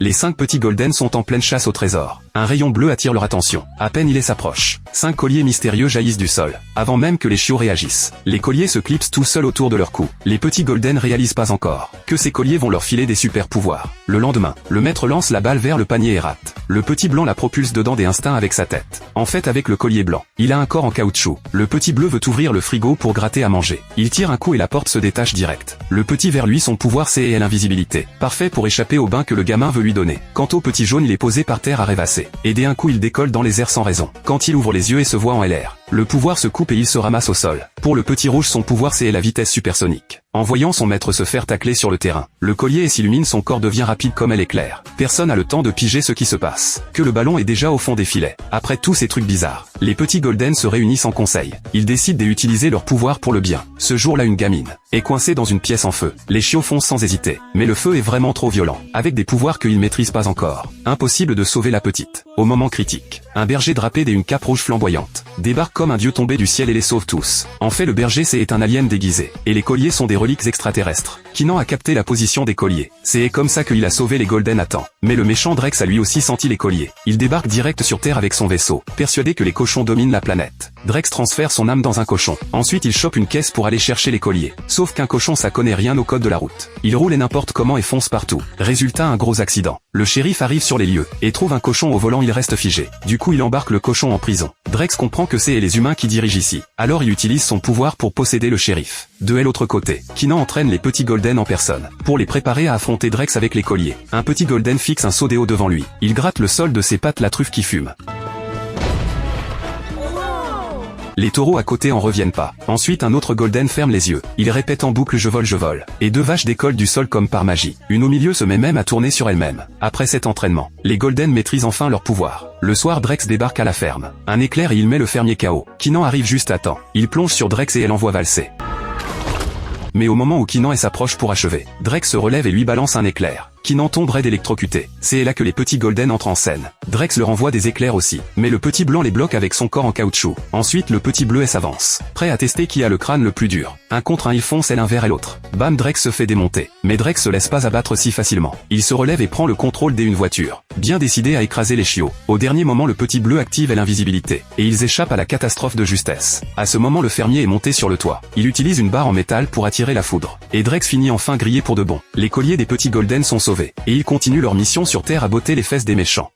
Les 5 petits Golden sont en pleine chasse au trésor. Un rayon bleu attire leur attention. À peine il s'approche. 5 colliers mystérieux jaillissent du sol, avant même que les chiots réagissent. Les colliers se clipsent tout seuls autour de leur cou. Les petits Golden réalisent pas encore que ces colliers vont leur filer des super pouvoirs. Le lendemain, le maître lance la balle vers le panier et rate. Le petit blanc la propulse dedans des instincts avec sa tête. En fait, avec le collier blanc, il a un corps en caoutchouc. Le petit bleu veut ouvrir le frigo pour gratter à manger. Il tire un coup et la porte se détache direct. Le petit vert lui son pouvoir c'est l'invisibilité. Parfait pour échapper au bain que le gamin veut lui donner. Quant au petit jaune il est posé par terre à rêvasser. Et d'un coup il décolle dans les airs sans raison. Quand il ouvre les yeux et se voit en LR, le pouvoir se coupe et il se ramasse au sol. Pour le petit rouge son pouvoir c'est la vitesse supersonique. En voyant son maître se faire tacler sur le terrain, le collier s'illumine, son corps devient rapide comme l'éclair. Personne n'a le temps de piger ce qui se passe. Que le ballon est déjà au fond des filets. Après tous ces trucs bizarres, les petits Golden se réunissent en conseil. Ils décident d'utiliser leur pouvoir pour le bien. Ce jour-là une gamine est coincée dans une pièce en feu. Les chiots foncent sans hésiter. Mais le feu est vraiment trop violent. Avec des pouvoirs qu'ils maîtrisent pas encore. Impossible de sauver la petite. Au moment critique, un berger drapé d'une cape rouge flamboyante débarque comme un dieu tombé du ciel et les sauve tous. En fait le berger c'est un alien déguisé. Et les colliers sont des reliques extraterrestres. Kinan a capté la position des colliers. C'est comme ça qu'il a sauvé les Golden à temps. Mais le méchant Drex a lui aussi senti les colliers. Il débarque direct sur Terre avec son vaisseau, persuadé que les cochons dominent la planète. Drex transfère son âme dans un cochon. Ensuite il chope une caisse pour aller chercher les colliers. Sauf qu'un cochon ça connaît rien au code de la route. Il roule et n'importe comment et fonce partout. Résultat un gros accident. Le shérif arrive sur les lieux, et trouve un cochon au volant, il reste figé. Du coup il embarque le cochon en prison. Drex comprend que c'est les humains qui dirigent ici. Alors il utilise son pouvoir pour posséder le shérif. De l'autre côté, Kinan entraîne les petits Golden en personne, pour les préparer à affronter Drex avec les colliers. Un petit Golden fixe un seau d'eau devant lui. Il gratte le sol de ses pattes, la truffe qui fume. Les taureaux à côté en reviennent pas. Ensuite un autre Golden ferme les yeux. Il répète en boucle je vole je vole. Et 2 vaches décollent du sol comme par magie. Une au milieu se met même à tourner sur elle-même. Après cet entraînement, les Golden maîtrisent enfin leur pouvoir. Le soir Drex débarque à la ferme. Un éclair et il met le fermier KO. Kinan arrive juste à temps. Il plonge sur Drex et elle envoie valser. Mais au moment où Kinan s'approche pour achever, Drex se relève et lui balance un éclair. Kinan tombe raide électrocuté. C'est là que les petits Golden entrent en scène. Drex leur envoie des éclairs aussi. Mais le petit blanc les bloque avec son corps en caoutchouc. Ensuite le petit bleu s'avance, prêt à tester qui a le crâne le plus dur. Un contre un ils foncent l'un vers l'autre. Bam, Drex se fait démonter. Mais Drex se laisse pas abattre si facilement. Il se relève et prend le contrôle d'une voiture. Bien décidé à écraser les chiots. Au dernier moment le petit bleu active l'invisibilité. Et ils échappent à la catastrophe de justesse. À ce moment le fermier est monté sur le toit. Il utilise une barre en métal pour attirer la foudre. Et Drex finit enfin grillé pour de bon. Les colliers des petits Golden sont sauvés. Et ils continuent leur mission sur Terre à botter les fesses des méchants.